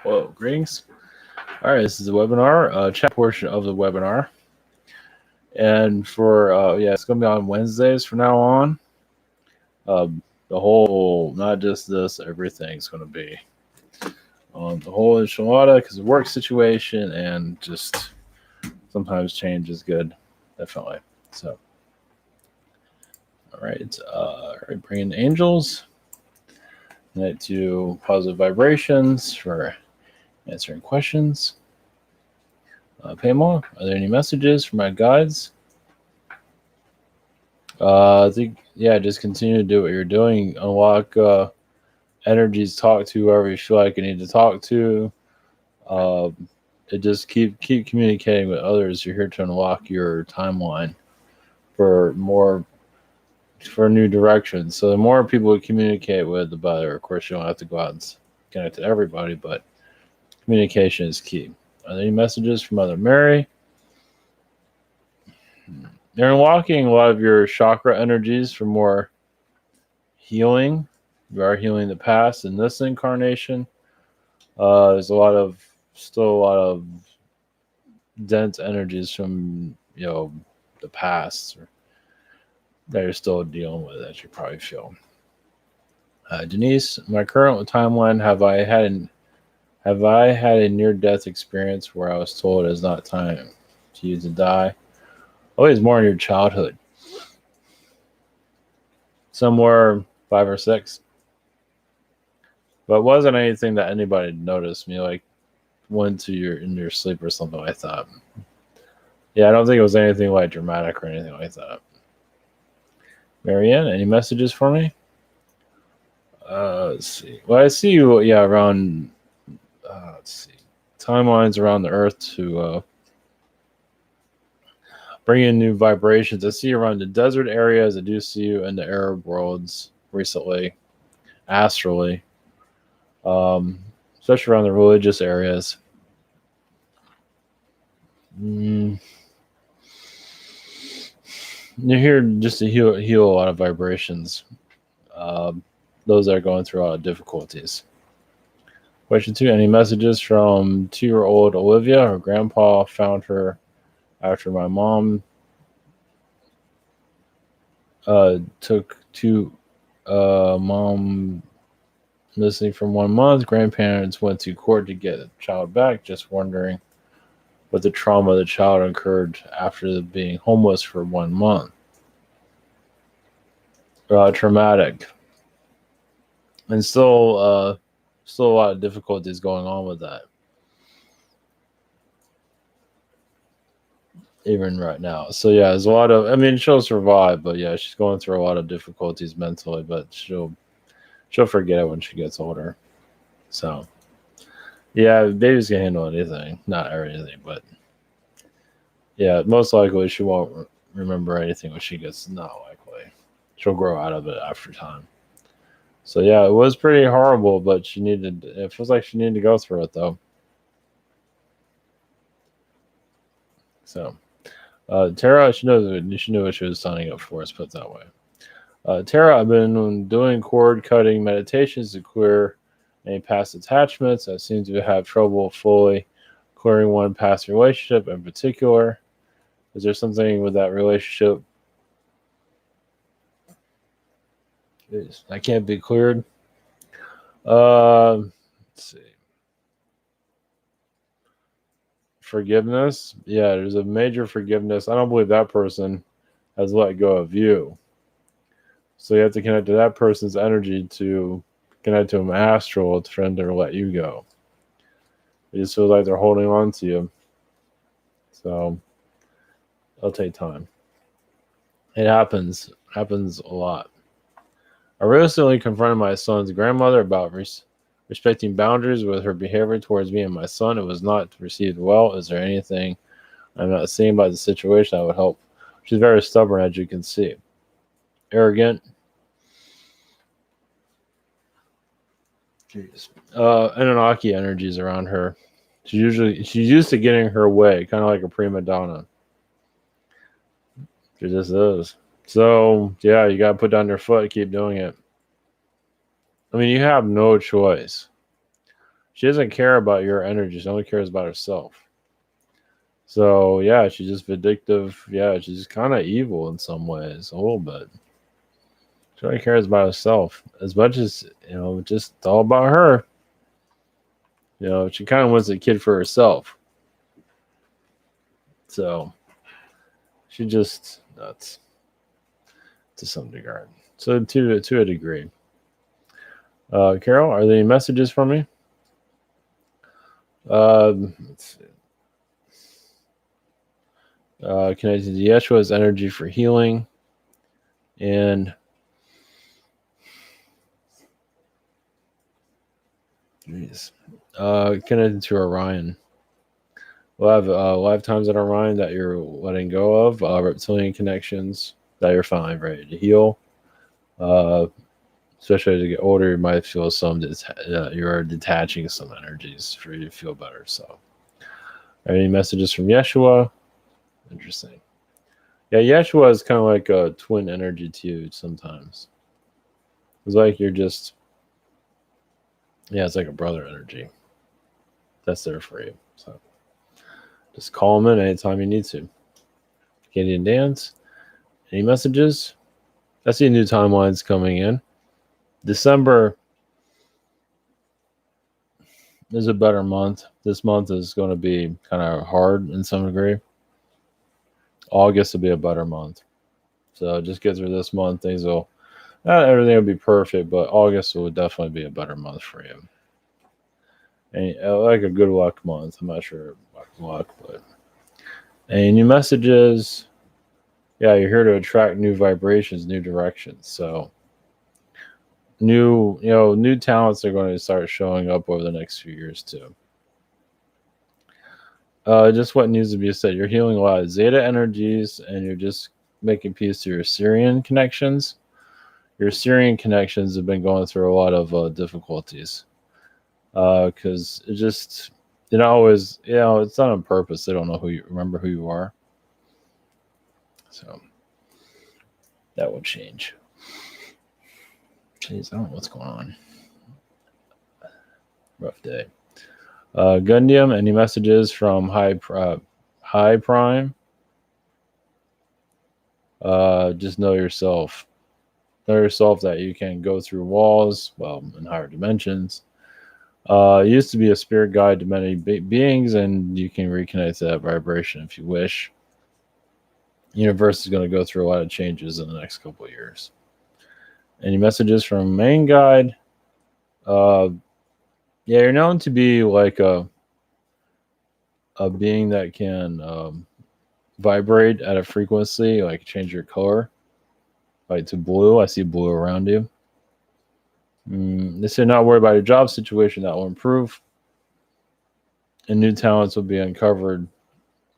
Whoa, greetings. All right, this is the webinar, chat portion of the webinar. And for, it's going to be on Wednesdays from now on. The whole, not just this, everything's going to be on the whole enchilada because of work situation and just sometimes change is good, definitely. So, all right, bring in the angels. Night to positive vibrations for answering questions. Pamela, are there any messages for my guides? I think, just continue to do what you're doing. Unlock energies, talk to whoever you feel like you need to talk to. Uh, just keep communicating with others. You're here to unlock your timeline for for new directions. So the more people you communicate with, the better. Of course, you don't have to go out and connect to everybody, but communication is key. Are there any messages from Mother Mary? They're unlocking a lot of your chakra energies for more healing. You are healing the past in this incarnation. There's still a lot of dense energies from the past that you're still dealing with, that you probably feel. Denise, my current timeline, have I had a near death experience where I was told it is not time to you to die? Always more in your childhood, somewhere 5 or 6. But it wasn't anything that anybody noticed. Me like went to in your sleep or something like that. Yeah, I don't think it was anything like dramatic or anything like that. Marianne, any messages for me? Let's see. Well, I see you. Yeah, around. Let's see. Timelines around the Earth to bring in new vibrations. I see you around the desert areas. I do see you in the Arab worlds recently, astrally, especially around the religious areas. You're here just to heal a lot of vibrations. Those that are going through a lot of difficulties. Question 2, any messages from 2-year-old Olivia? Her grandpa found her after my mom took mom missing from 1 month. Grandparents went to court to get the child back. Just wondering what the trauma the child incurred after being homeless for 1 month. Traumatic. And still a lot of difficulties going on with that. Even right now. So yeah, there's a lot of, she'll survive, but yeah, she's going through a lot of difficulties mentally, but she'll forget it when she gets older. So yeah, babies can handle anything. Not everything, but yeah, most likely she won't remember anything when she gets, not likely. She'll grow out of it after time. So yeah, it was pretty horrible, but it feels like she needed to go through it though. So Tara, she knew what she was signing up for, let's put it that way. Tara, I've been doing cord cutting meditations to clear any past attachments. I seem to have trouble fully clearing one past relationship in particular. Is there something with that relationship that can't be cleared? Let's see. Forgiveness. Yeah, there's a major forgiveness. I don't believe that person has let go of you. So you have to connect to that person's energy to connect to them astral for them to let you go. It just feels like they're holding on to you. So it'll take time. It happens a lot. I recently confronted my son's grandmother about respecting boundaries with her behavior towards me and my son. It was not received well. Is there anything I'm not seeing about the situation that would help? She's very stubborn, as you can see. Arrogant. Jeez. Anunnaki energies around her. She's used to getting her way, kind of like a prima donna. She just is. So yeah, you gotta put down your foot, keep doing it. You have no choice. She doesn't care about your energy. She only cares about herself. So yeah, she's just vindictive. Yeah, she's kind of evil in some ways, a little bit. She only cares about herself as much as just all about her. She kind of wants a kid for herself. So she just nuts to some degree. So to a degree. Carol, are there any messages from me? Let's see. Connected to Yeshua's energy for healing, and connected to Orion. We'll have lifetimes at Orion that you're letting go of, reptilian connections that you're finally ready to heal. Especially as you get older, you might feel you're detaching some energies for you to feel better. So, any messages from Yeshua? Interesting. Yeah, Yeshua is kind of like a twin energy to you sometimes. It's like you're just, it's like a brother energy that's there for you. So, just call him in anytime you need to. Candy and Dance, any messages? I see new timelines coming in. December is a better month. This month is going to be kind of hard in some degree. August will be a better month. So just get through this month. Not everything will be perfect, but August will definitely be a better month for you. And like a good luck month. I'm not sure about luck, but any new messages? Yeah, you're here to attract new vibrations, new directions. So new talents are going to start showing up over the next few years too. Just what needs to be said. You're healing a lot of Zeta energies, and you're just making peace to your Syrian connections. Your Syrian connections have been going through a lot of difficulties because always, it's not on purpose. They don't know remember who you are. So that will change. Jeez, I don't know what's going on. Rough day. Gundium, any messages from High Prime? Just know yourself. Know yourself that you can go through walls, in higher dimensions. Used to be a spirit guide to many beings, and you can reconnect to that vibration if you wish. The universe is going to go through a lot of changes in the next couple of years. Any messages from Main Guide? You're known to be like a being that can vibrate at a frequency, like change your color, like to blue. I see blue around you. They say not worry about your job situation, that will improve, and new talents will be uncovered.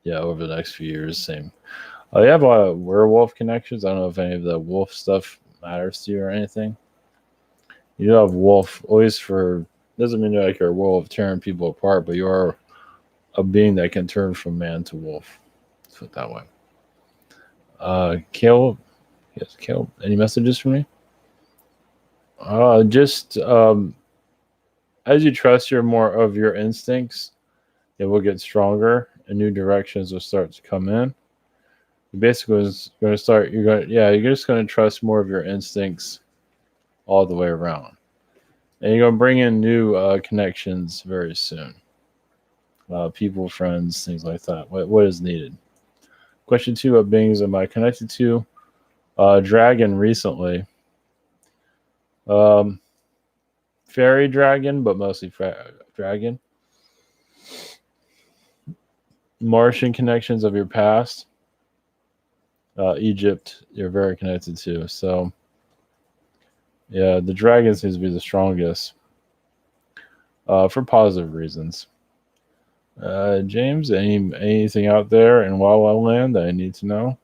Yeah, over the next few years. Same. You have a lot of werewolf connections. I don't know if any of the wolf stuff matters to you or anything. You do have wolf always doesn't mean you're like you're a wolf tearing people apart, but you are a being that can turn from man to wolf. Let's put it that way. Caleb, yes, Caleb. Any messages for me? Just as you trust more of your instincts, it will get stronger, and new directions will start to come in. Basically, is going to start. You're just going to trust more of your instincts all the way around, and you're going to bring in new connections very soon. People, friends, things like that. What is needed? Question 2: what beings am I connected to? Dragon recently. Fairy dragon, but mostly dragon. Martian connections of your past. Egypt, you're very connected to. So, yeah, the dragon seems to be the strongest for positive reasons. James, anything out there in Wild Wild Land that I need to know?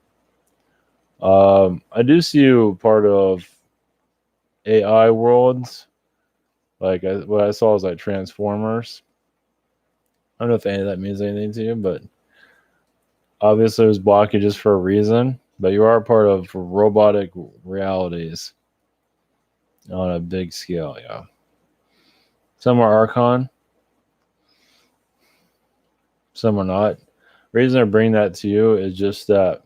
I do see you part of AI worlds. Like what I saw was like Transformers. I don't know if any of that means anything to you, but obviously there's blockages for a reason. But you are part of robotic realities on a big scale, yeah. Some are Archon. some are not. The reason I bring that to you is just that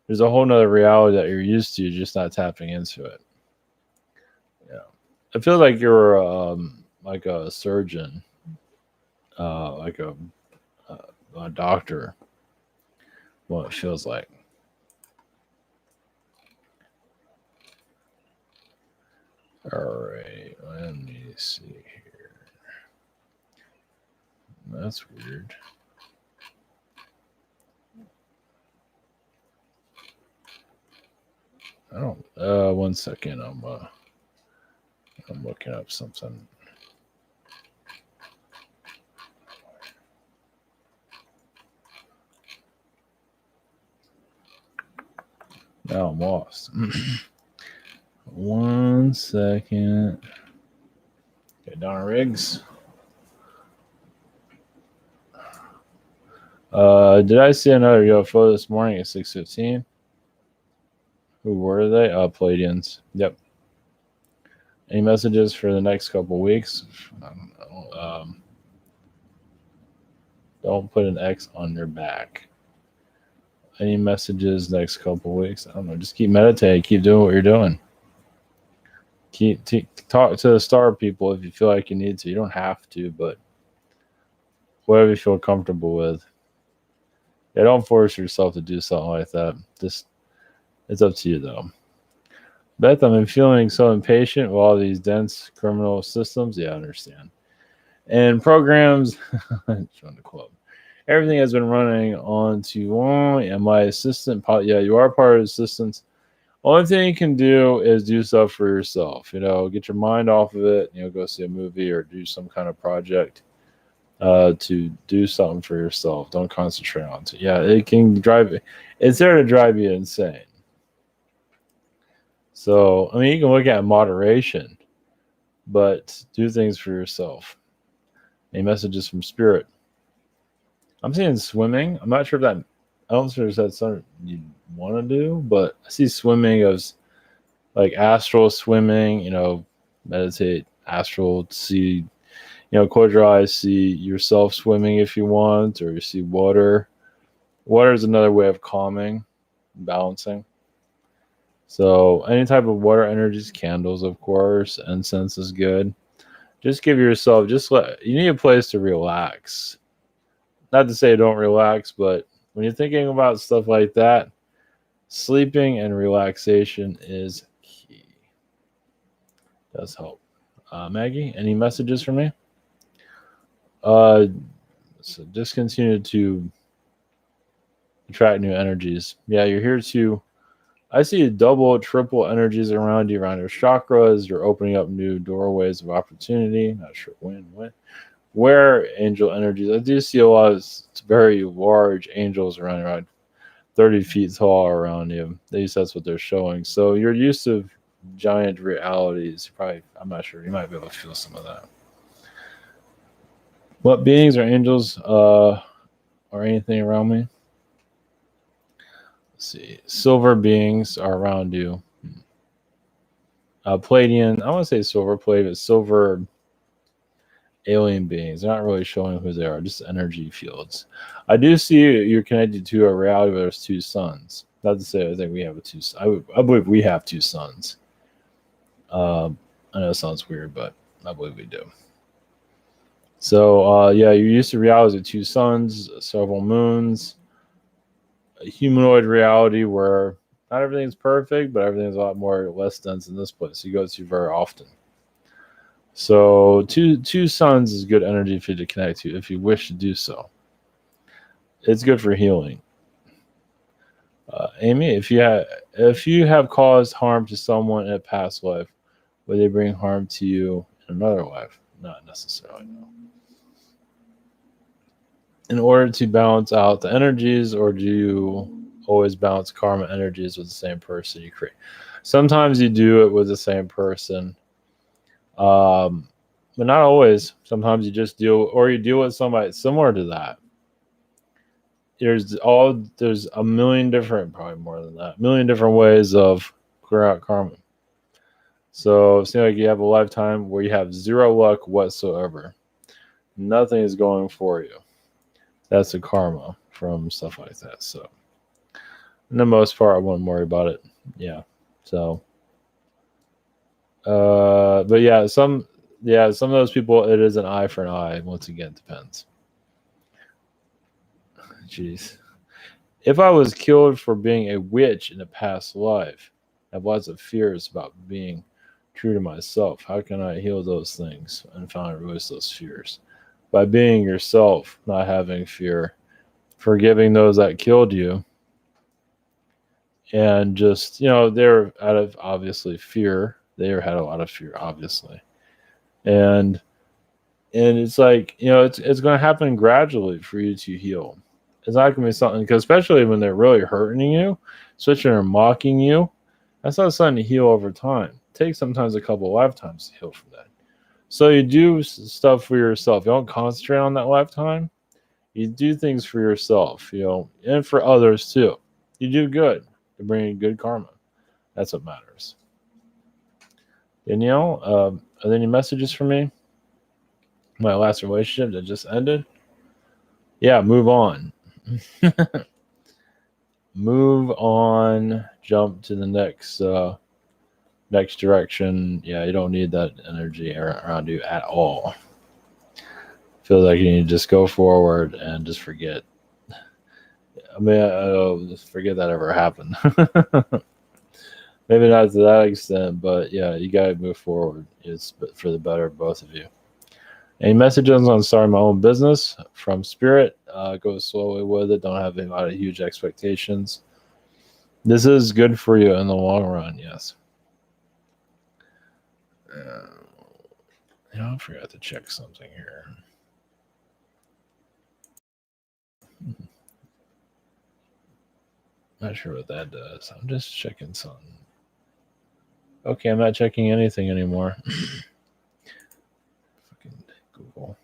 there's a whole nother reality that you're used to, just not tapping into it. Yeah. I feel like you're like a surgeon, like a doctor. What it feels like. All right, let me see here. That's weird. I don't. 1 second. I'm looking up something. Now I'm lost. 1 second. Okay, Donna Riggs. Did I see another UFO this morning at 6:15? Who were they? Palladians. Yep. Any messages for the next couple weeks? I don't know. Don't put an X on your back. Any messages next couple weeks? I don't know. Just keep meditating. Keep doing what you're doing. Talk to the star people if you feel like you need to. You don't have to, but whatever you feel comfortable with. Yeah, don't force yourself to do something like that. Just it's up to you though. Beth, I'm feeling so impatient with all these dense criminal systems. Yeah, I understand. And programs, join the club. Everything has been running on too long. And my assistant, yeah, you are part of the assistants. Only thing you can do is do stuff for yourself. Get your mind off of it. Go see a movie or do some kind of project to do something for yourself. Don't concentrate on it. Yeah, it can drive. It's there to drive you insane. So, I mean, you can look at moderation, but do things for yourself. Any messages from spirit? I'm seeing swimming. I'm not sure if that. I don't know if that's something you want to do, but I see swimming as like astral swimming. Meditate, astral, see. Close your eyes, see yourself swimming if you want, or you see water. Water is another way of calming, balancing. So any type of water energies, candles, of course, incense is good. Just give yourself, you need a place to relax. Not to say don't relax, but when you're thinking about stuff like that, sleeping and relaxation is key. Does help. Maggie, any messages for me? So just continue to attract new energies. Yeah, you're here to. I see double, triple energies around you, around your chakras. You're opening up new doorways of opportunity. Not sure when. Where angel energies? I do see a lot of very large angels around 30 feet tall around you. At least that's what they're showing. So you're used to giant realities. I'm not sure. You might be able to feel some of that. What beings or angels or anything around me? Let's see. Silver beings are around you. Palladian, I want to say silver plate, but silver alien beings. They're not really showing who they are, just energy fields. I do see you're connected to a reality where there's two suns. Not to say I think we have I believe we have two suns. I know it sounds weird, but I believe we do. So yeah, you're used to realities of two suns, several moons, a humanoid reality where not everything's perfect, but everything's a lot more less dense in this place you go to very often. So two suns is good energy for you to connect to if you wish to do so. It's good for healing. Amy, if you have caused harm to someone in a past life, would they bring harm to you in another life? Not necessarily, no. In order to balance out the energies, or do you always balance karma energies with the same person you create? Sometimes you do it with the same person. But not always. Sometimes you just deal with somebody similar to that. There's a million different, probably more than that, million different ways of clear out karma. So it seems like you have a lifetime where you have zero luck whatsoever. Nothing is going for you. That's the karma from stuff like that. So, for the most part, I wouldn't worry about it. Yeah. So, but some of those people, it is an eye for an eye. Once again, depends. Jeez. If I was killed for being a witch in a past life, I have lots of fears about being true to myself. How can I heal those things and finally release those fears? By being yourself, not having fear, forgiving those that killed you, and just, they're out of obviously fear. They had a lot of fear, obviously. And it's like, it's going to happen gradually for you to heal. It's not going to be something, because especially when they're really hurting you, especially when they're mocking you, that's not something to heal over time. It takes sometimes a couple of lifetimes to heal from that. So you do stuff for yourself. You don't concentrate on that lifetime. You do things for yourself, and for others too. You do good to bring in good karma. That's what matters. Danielle, are there any messages for me? My last relationship that just ended? Yeah, move on. Move on. Jump to the next direction. Yeah, you don't need that energy around you at all. Feels like you need to just go forward and just forget. I mean, just forget that ever happened. Maybe not to that extent, but yeah, you gotta move forward. It's for the better of both of you. Any messages on starting my own business from Spirit? Go slowly with it. Don't have a lot of huge expectations. This is good for you in the long run, yes. I forgot to check something here. Not sure what that does. I'm just checking something. Okay, I'm not checking anything anymore. Fucking Google.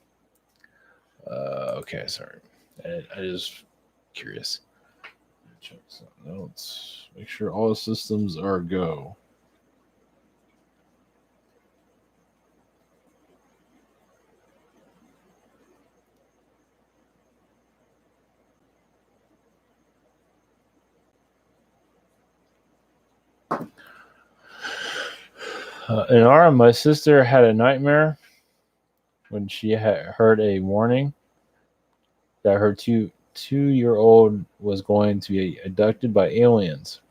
Okay, sorry. I just curious. Check something else. Make sure all systems are go. Inara, my sister had a nightmare when she had heard a warning that her two-year-old was going to be abducted by aliens.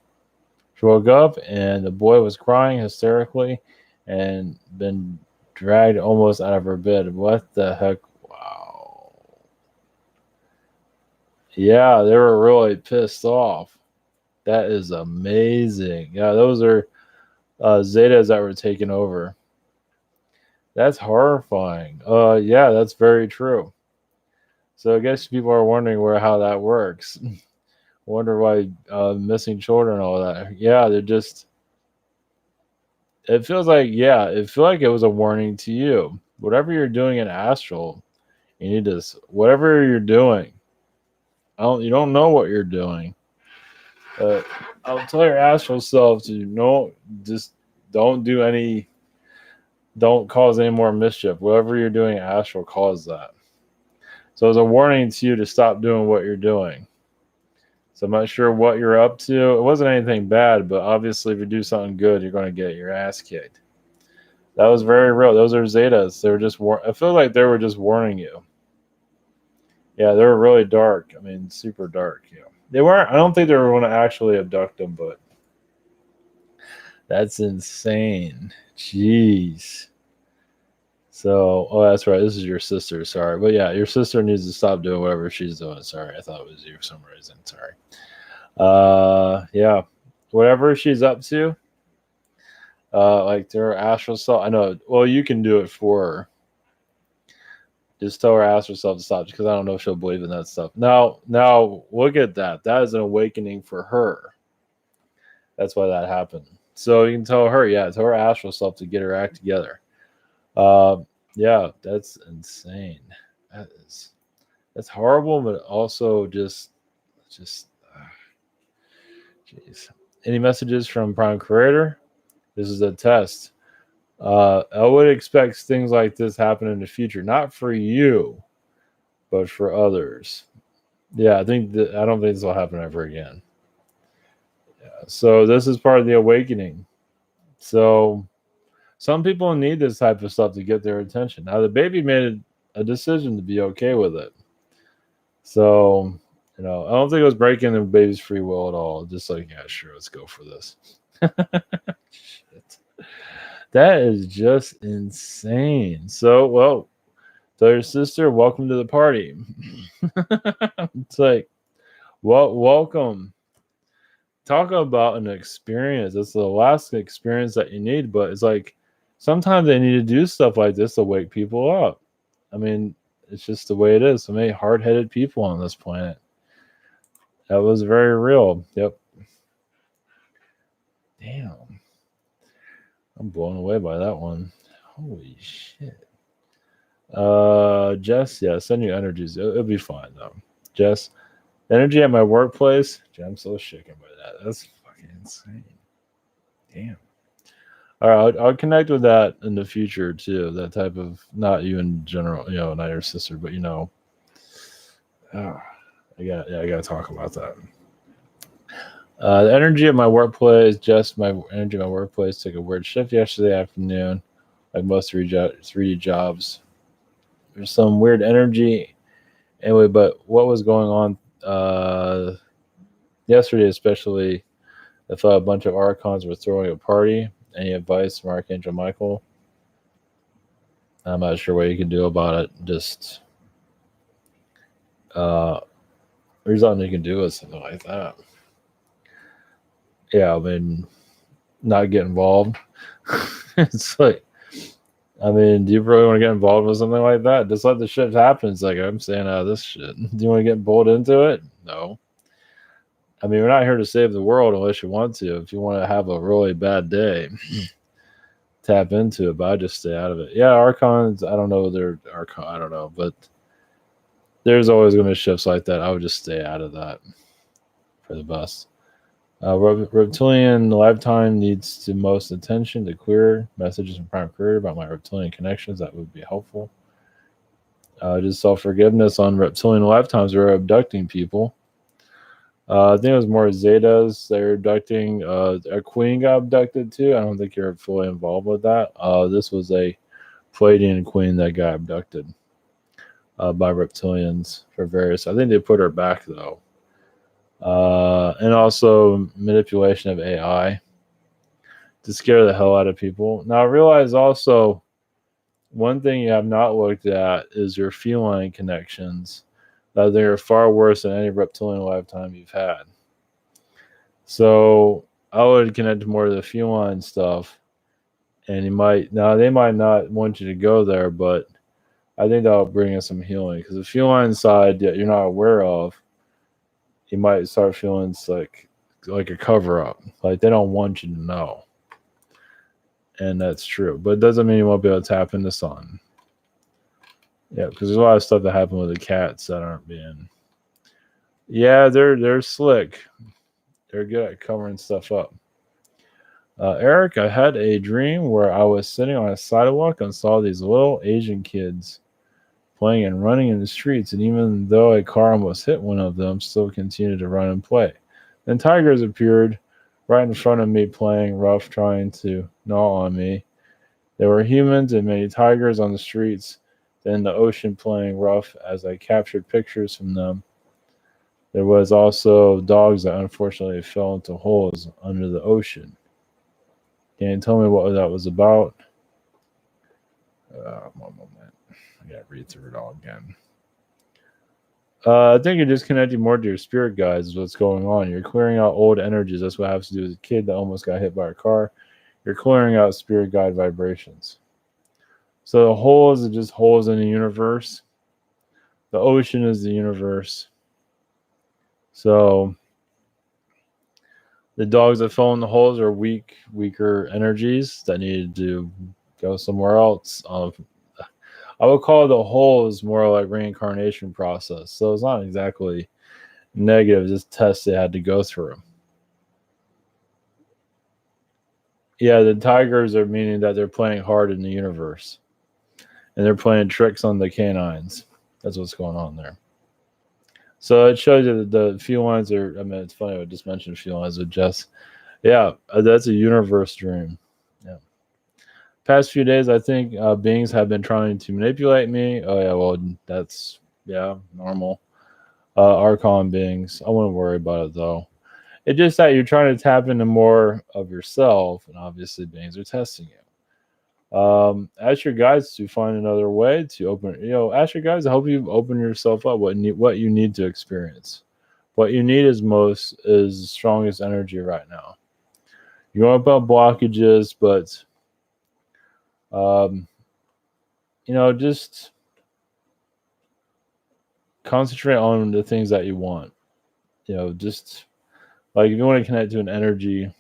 She woke up and the boy was crying hysterically and been dragged almost out of her bed. What the heck? Wow. Yeah, they were really pissed off. That is amazing. Yeah, those are Zetas that were taken over. That's horrifying. Yeah, that's very true. So I guess people are wondering how that works. Wonder why missing children and all that. Yeah, they're just. It feels like it was a warning to you. Whatever you're doing in astral, you need to. Whatever you're doing, you don't know what you're doing. I'll tell your astral self to just don't do any. Don't cause any more mischief. Whatever you're doing, astral cause that. So it's a warning to you to stop doing what you're doing. So I'm not sure what you're up to. It wasn't anything bad, but obviously if you do something good, you're going to get your ass kicked. That was very real. Those are Zetas. They were just I feel like they were just warning you. Yeah, they were really dark. I mean, super dark. Yeah, they weren't. I don't think they were going to actually abduct them, but that's insane. Jeez. So, that's right. This is your sister. Sorry, but yeah, your sister needs to stop doing whatever she's doing. Sorry, I thought it was you for some reason. Sorry. Yeah, whatever she's up to, like their astral self. I know. Well, you can do it for her. Just tell her astral self to stop, because I don't know if she'll believe in that stuff. Now, look at that. That is an awakening for her. That's why that happened. So you can tell her, tell her astral self to get her act together. Yeah, that's insane. That's horrible, but also just, jeez. Any messages from Prime Creator? This is a test. I would expect things like this happen in the future, not for you, but for others. Yeah, I don't think this will happen ever again. So this is part of the awakening. So some people need this type of stuff to get their attention. Now the baby made a decision to be okay with it. So, I don't think it was breaking the baby's free will at all. Just like, yeah, sure, let's go for this. Shit. That is just insane. So, well, tell your sister, welcome to the party. It's like, well, welcome. Talk about an experience. It's the last experience that you need, but it's like sometimes they need to do stuff like this to wake people up. I mean, it's just the way it is. So many hard headed people on this planet. That was very real. Yep. Damn. I'm blown away by that one. Holy shit. Jess, yeah, send your energies. It'll be fine though. Jess, energy at my workplace. Gee, I'm so shaken by that. That's fucking insane. Damn. All right, I'll connect with that in the future too. That type of, not you in general, not your sister, but I gotta talk about that. The energy of my workplace, just my energy of my workplace took a weird shift yesterday afternoon, like most 3D jobs. There's some weird energy. Anyway, but what was going on yesterday, especially, I thought a bunch of archons were throwing a party. Any advice from Archangel Michael? I'm not sure what you can do about it. Just there's nothing you can do with something like that. Yeah, I mean, not get involved. It's like, I mean, do you really want to get involved with something like that? Just let the shit happen. It's like, I'm staying out of this shit. Do you want to get pulled into it? No. I mean, we're not here to save the world unless you want to. If you want to have a really bad day, tap into it, but I just stay out of it. Yeah, Archons, I don't know. They're Archon, I don't know, but there's always going to be shifts like that. I would just stay out of that for the best. Reptilian lifetime needs the most attention to clear messages from Prime Creator about my reptilian connections. That would be helpful. Just self forgiveness on reptilian lifetimes. We're abducting people. I think it was more Zetas. They're abducting. A queen got abducted too. I don't think you're fully involved with that. This was a Pleiadian queen that got abducted by reptilians for various. I think they put her back though. And also manipulation of AI to scare the hell out of people. Now, I realize also one thing you have not looked at is your feline connections. They are far worse than any reptilian lifetime you've had. So I would connect more to the feline stuff, and they might not want you to go there, but I think that'll bring in some healing because the feline side that you're not aware of, you might start feeling like a cover up, like they don't want you to know, and that's true. But it doesn't mean you won't be able to tap into sun. Yeah, because there's a lot of stuff that happened with the cats that aren't being. Yeah, they're slick. They're good at covering stuff up. Eric, I had a dream where I was sitting on a sidewalk and saw these little Asian kids playing and running in the streets, and even though a car almost hit one of them, still continued to run and play. Then tigers appeared right in front of me, playing rough, trying to gnaw on me. There were humans and many tigers on the streets, then the ocean playing rough as I captured pictures from them. There was also dogs that unfortunately fell into holes under the ocean. Can you tell me what that was about? One moment. I gotta read through it all again. I think you're just connecting more to your spirit guides is what's going on. You're clearing out old energies. That's what has to do with a kid that almost got hit by a car. You're clearing out spirit guide vibrations. So the holes are just holes in the universe. The ocean is the universe. So the dogs that fell in the holes are weaker energies that needed to go somewhere else. I would call the holes more like reincarnation process. So it's not exactly negative, just tests they had to go through. Yeah, the tigers are meaning that they're playing hard in the universe. And they're playing tricks on the canines. That's what's going on there. So it shows you that the felines are. I mean, it's funny. I just mentioned felines with Jess. Yeah, that's a universe dream. Yeah. Past few days, I think beings have been trying to manipulate me. Oh yeah, well that's normal. Archon beings. I wouldn't worry about it though. It's just that you're trying to tap into more of yourself, and obviously beings are testing you. Ask your guides to find another way to open. Ask your guides to help you open yourself up. What you need to experience. What you need is the strongest energy right now. You want about blockages, but um, just concentrate on the things that you want. Just like if you want to connect to an energy,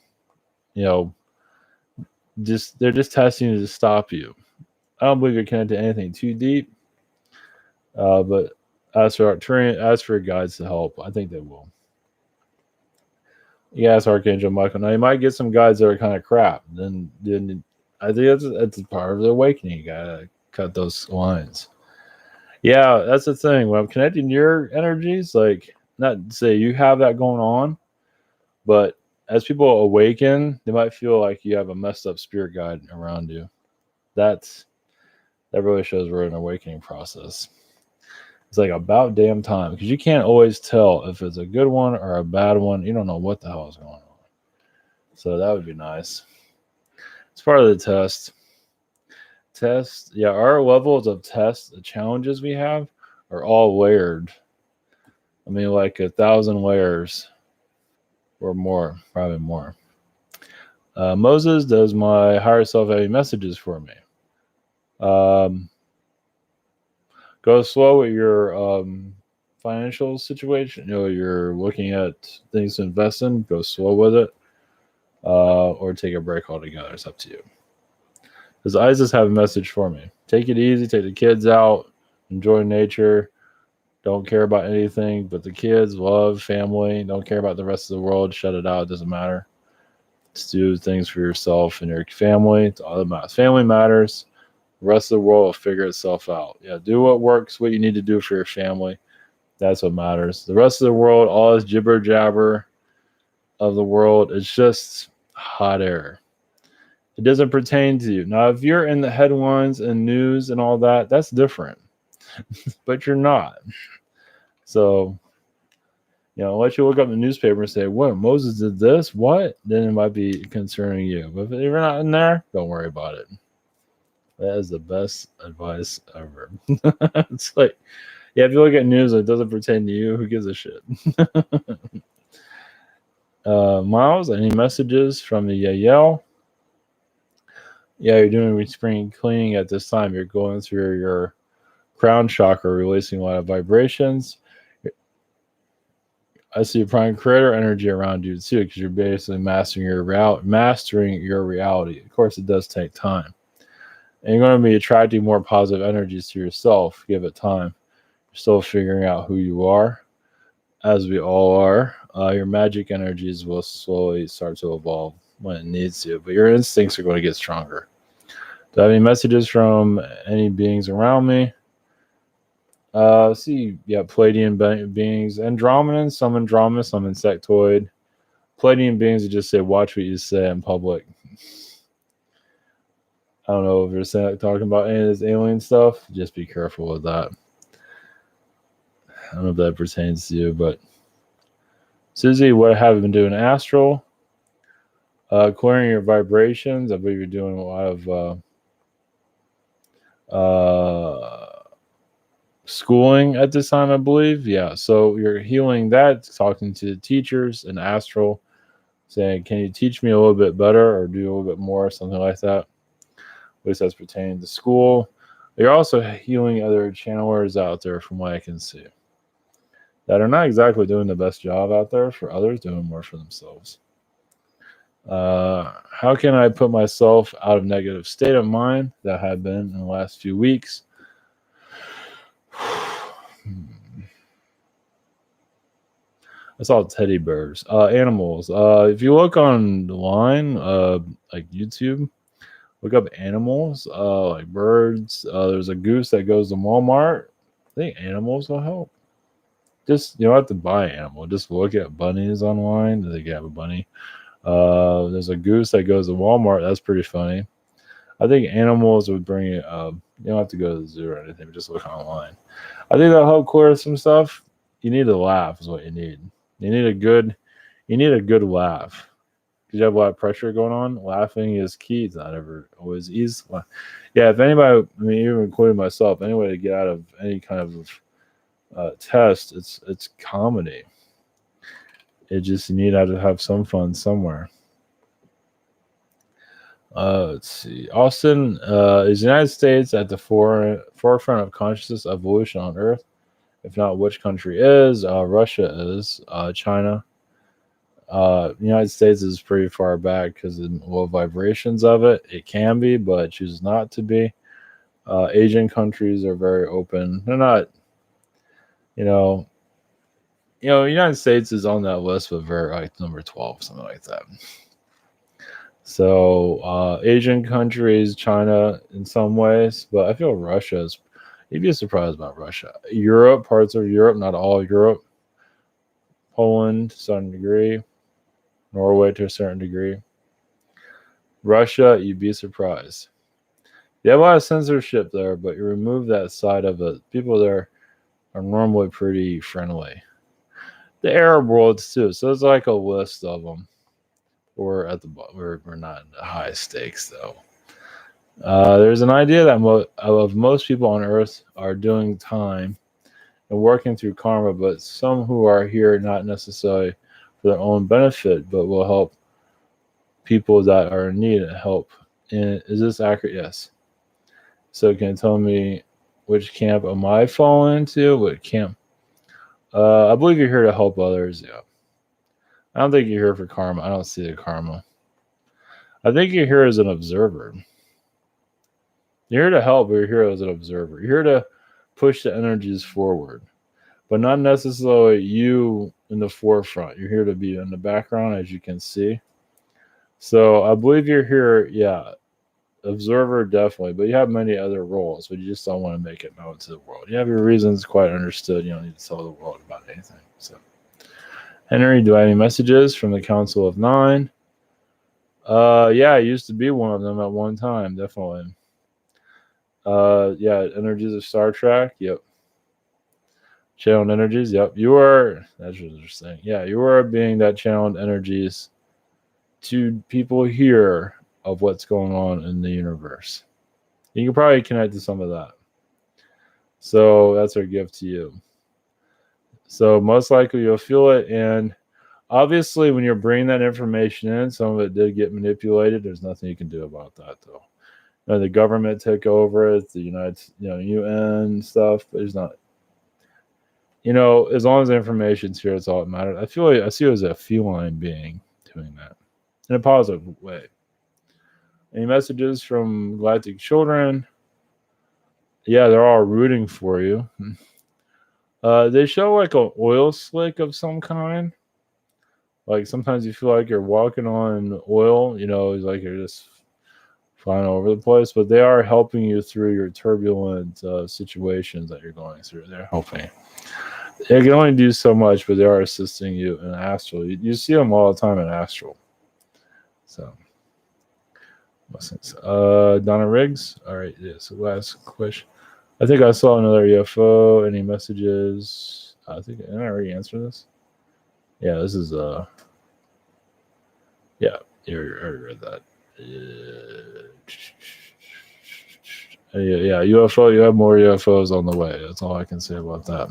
you know, just they're just testing you to stop you. I don't believe you're connected to anything too deep, but as for Arcturian, as for guides to help, I think they will. You ask Archangel Michael. Now you might get some guides that are kind of crap. Then I think that's part of the awakening. You gotta cut those lines. Yeah, that's the thing. When I'm connecting your energies, like not to say you have that going on, but as people awaken, they might feel like you have a messed up spirit guide around you. That really shows we're in an awakening process. It's like about damn time because you can't always tell if it's a good one or a bad one. You don't know what the hell is going on. So that would be nice. It's part of the test. Yeah, our levels of test, the challenges we have are all layered. I mean, like 1,000 layers or more, probably more. Moses, does my higher self have any messages for me? Go slow with your financial situation. You're looking at things to invest in. Go slow with it, or take a break altogether. It's up to you. Does Isis have a message for me? Take it easy. Take the kids out. Enjoy nature. Don't care about anything but the kids. Love family. Don't care about the rest of the world. Shut it out. It doesn't matter. Just do things for yourself and your family. It's all that matters. Family matters. The rest of the world will figure itself out. Yeah, do what works, what you need to do for your family. That's what matters. The rest of the world, all this jibber jabber of the world, it's just hot air. It doesn't pertain to you. Now, if you're in the headlines and news and all that, that's different. But you're not. So, unless you look up the newspaper and say, "What, Moses did this? What?" Then it might be concerning you. But if you're not in there, don't worry about it. That is the best advice ever. It's like, yeah, if you look at news that doesn't pertain to you, who gives a shit? Miles, any messages from the Yael? Yeah, you're doing spring cleaning at this time. You're going through your crown chakra, releasing a lot of vibrations. I see prime creator energy around you too, because you're basically mastering your reality. Of course, it does take time, and you're going to be attracting more positive energies to yourself. Give it time. You're still figuring out who you are, as we all are. Your magic energies will slowly start to evolve when it needs to, but your instincts are going to get stronger. Do I have any messages from any beings around me? See, yeah, Palladian beings, Andromedans, some Andromeda, some insectoid. Palladian beings would just say, watch what you say in public. I don't know if you're talking about any of this alien stuff. Just be careful with that. I don't know if that pertains to you, but Susie, what have you been doing? Astral, clearing your vibrations. I believe you're doing a lot of schooling at this time, I believe. Yeah, so you're healing that, talking to the teachers and astral, saying, can you teach me a little bit better or do a little bit more, something like that. At least that's pertaining to school. You're also healing other channelers out there, from what I can see, that are not exactly doing the best job out there for others, doing more for themselves. How can I put myself out of negative state of mind that I have been in the last few weeks? I saw teddy bears. Animals. If you look online, like YouTube, look up animals, like birds. There's a goose that goes to Walmart. I think animals will help. Just you don't have to buy an animal. Just look at bunnies online. They have a bunny. There's a goose that goes to Walmart. That's pretty funny. I think animals would bring it. You don't have to go to the zoo or anything. Just look online. I think that'll help clear some stuff. You need to laugh is what you need. You need a good. You need a good laugh because you have a lot of pressure going on. Laughing is key. It's not ever always easy. Yeah, if anybody, I mean, even including myself, any way to get out of any kind of test, it's comedy. It just you need to have some fun somewhere. Let's see. Austin is the United States at the forefront of consciousness evolution on Earth. If not, which country is? Russia is. China. United States is pretty far back because of the low vibrations of it. It can be, but it chooses not to be. Asian countries are very open. They're not, you know, United States is on that list, but very like number 12, something like that. So Asian countries, China in some ways, but I feel Russia is. You'd be surprised about Russia. Europe, parts of Europe, not all Europe. Poland to a certain degree. Norway to a certain degree. Russia, you'd be surprised. You have a lot of censorship there, but you remove that side of it. People there are normally pretty friendly. The Arab worlds too. So it's like a list of them. We're at the we're not in the high stakes though. There's an idea that most people on Earth are doing time and working through karma, but some who are here not necessarily for their own benefit, but will help people that are in need of help. And is this accurate? Yes. So can you tell me which camp am I falling into? What camp? I believe you're here to help others. Yeah. I don't think you're here for karma. I don't see the karma. I think you're here as an observer. You're here to help, but you're here as an observer. You're here to push the energies forward, but not necessarily you in the forefront. You're here to be in the background, as you can see. So I believe you're here, yeah, observer definitely, but you have many other roles, but you just don't want to make it known to the world. You have your reasons quite understood. You don't need to tell the world about anything. So, Henry, do I have any messages from the Council of Nine? Yeah, I used to be one of them at one time, definitely. Yeah, energies of Star Trek. Yep. Channeled energies. Yep. You are. That's interesting. Yeah, you are being that channeled energies to people here of what's going on in the universe. You can probably connect to some of that. So that's our gift to you. So most likely you'll feel it, and obviously when you're bringing that information in, some of it did get manipulated. There's nothing you can do about that, though. The government took over it, the UN stuff. There's not, as long as the information's here, it's all that matters. I feel like I see it as a feline being doing that in a positive way. Any messages from Galactic Children? Yeah, they're all rooting for you. They show like an oil slick of some kind. Like sometimes you feel like you're walking on oil, it's like you're just flying over the place, but they are helping you through your turbulent situations that you're going through. They're helping. They can only do so much, but they are assisting you in astral. You see them all the time in astral. So, Donna Riggs. All right, yeah. So last question. I think I saw another UFO. Any did I already answer this? Yeah, this is yeah, you already read that. Yeah, UFO. You have more UFOs on the way. That's all I can say about that.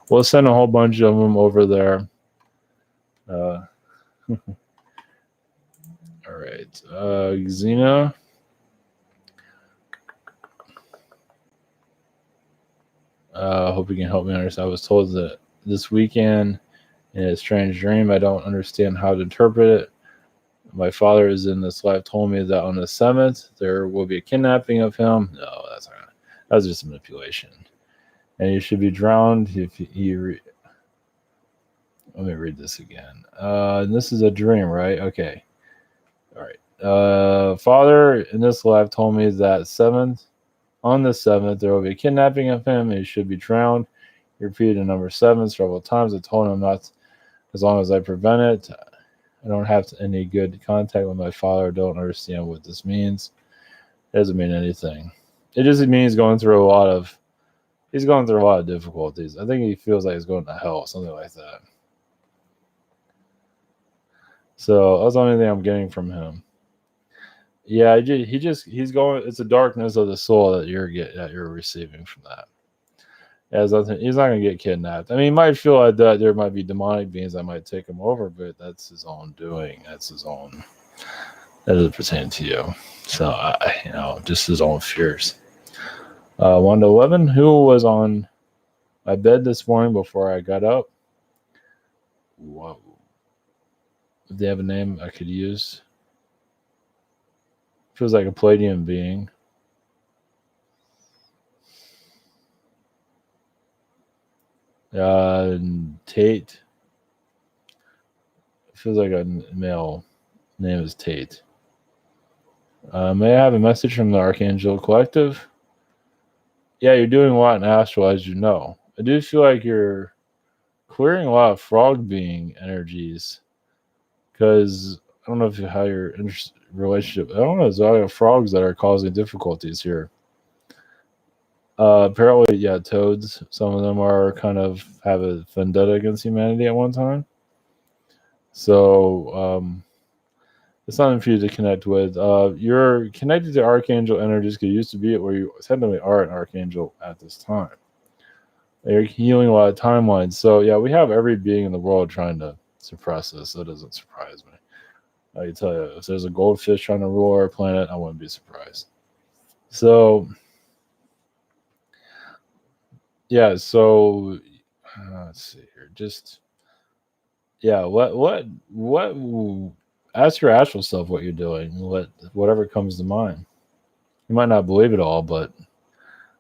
We'll send a whole bunch of them over there. All right, Xena. Hope you can help me understand. I was told that this weekend in a strange dream, I don't understand how to interpret it. My father is in this life told me that on the 7th there will be a kidnapping of him. No, that's just manipulation. And he should be drowned if he. Let me read this again. This is a dream, right? Okay. All right. Father in this life told me that on the 7th there will be a kidnapping of him and he should be drowned. He repeated number 7 several times. I told him not, as long as I prevent it. I don't have any good contact with my father. I don't understand what this means. It doesn't mean anything. It just means he's going through a lot of difficulties. I think he feels like he's going to hell, something like that. So that's the only thing I'm getting from him. Yeah, he's going. It's a darkness of the soul that you're receiving from that. He's not going to get kidnapped. I mean, he might feel like that there might be demonic beings that might take him over, but that's his own doing. That's his own. That doesn't pertain to you. So, just his own fears. 1 to 11. Who was on my bed this morning before I got up? Whoa. Do they have a name I could use? Feels like a Palladian being. Tate. Feels like a male. Name is Tate. May I have a message from the Archangel Collective? Yeah, you're doing a lot in astral, as you know. I do feel like you're clearing a lot of frog being energies, because I don't know how your relationship. I don't know. There's a lot of frogs that are causing difficulties here. Apparently, yeah, toads. Some of them are kind of have a vendetta against humanity at one time. So it's something for you to connect with. You're connected to archangel energies because you used to be it where you technically are an archangel at this time. You're healing a lot of timelines. So yeah, we have every being in the world trying to suppress us. That doesn't surprise me. I can tell you, if there's a goldfish trying to rule our planet, I wouldn't be surprised. So yeah, so let's see here. Just yeah, what ask your astral self what you're doing. Whatever comes to mind. You might not believe it all, but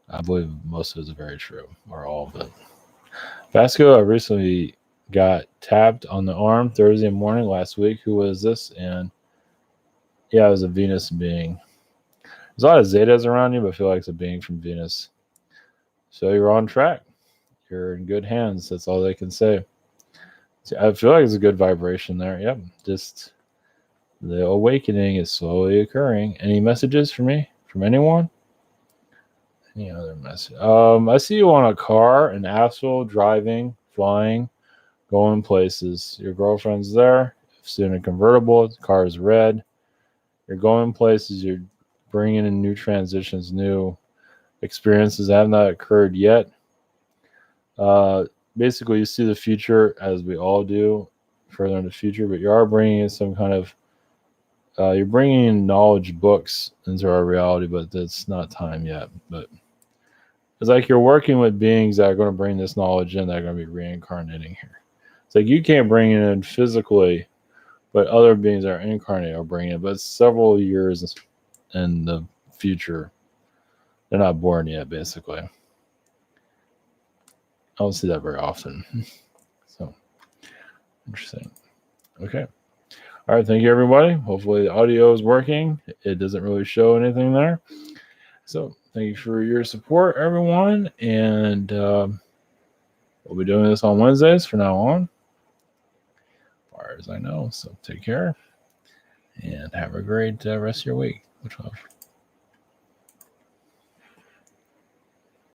I believe most of it is very true, or all of it. Vasco, I recently got tapped on the arm Thursday morning last week. Who was this? And yeah, it was a Venus being. There's a lot of Zetas around you, but I feel like it's a being from Venus. So you're on track. You're in good hands. That's all they can say. I feel like it's a good vibration there. Yep. Just the awakening is slowly occurring. Any messages for me? From anyone? Any other message? I see you on a car, an astral, driving, flying, going places. Your girlfriend's there. You're in a convertible. The car is red. You're going places. You're bringing in new transitions, new experiences that have not occurred yet. Basically, you see the future as we all do, further in the future, but you are bringing in some kind of you're bringing in knowledge books into our reality, but it's not time yet. But it's like you're working with beings that are going to bring this knowledge in, that are going to be reincarnating here. It's like you can't bring it in physically, but other beings that are incarnate are bringing it. But it's several years in the future. They're not born yet, basically. I don't see that very often. So, interesting. Okay. All right. Thank you, everybody. Hopefully the audio is working. It doesn't really show anything there. So, thank you for your support, everyone. And we'll be doing this on Wednesdays from now on, as far as I know. So, take care and have a great rest of your week. Much love.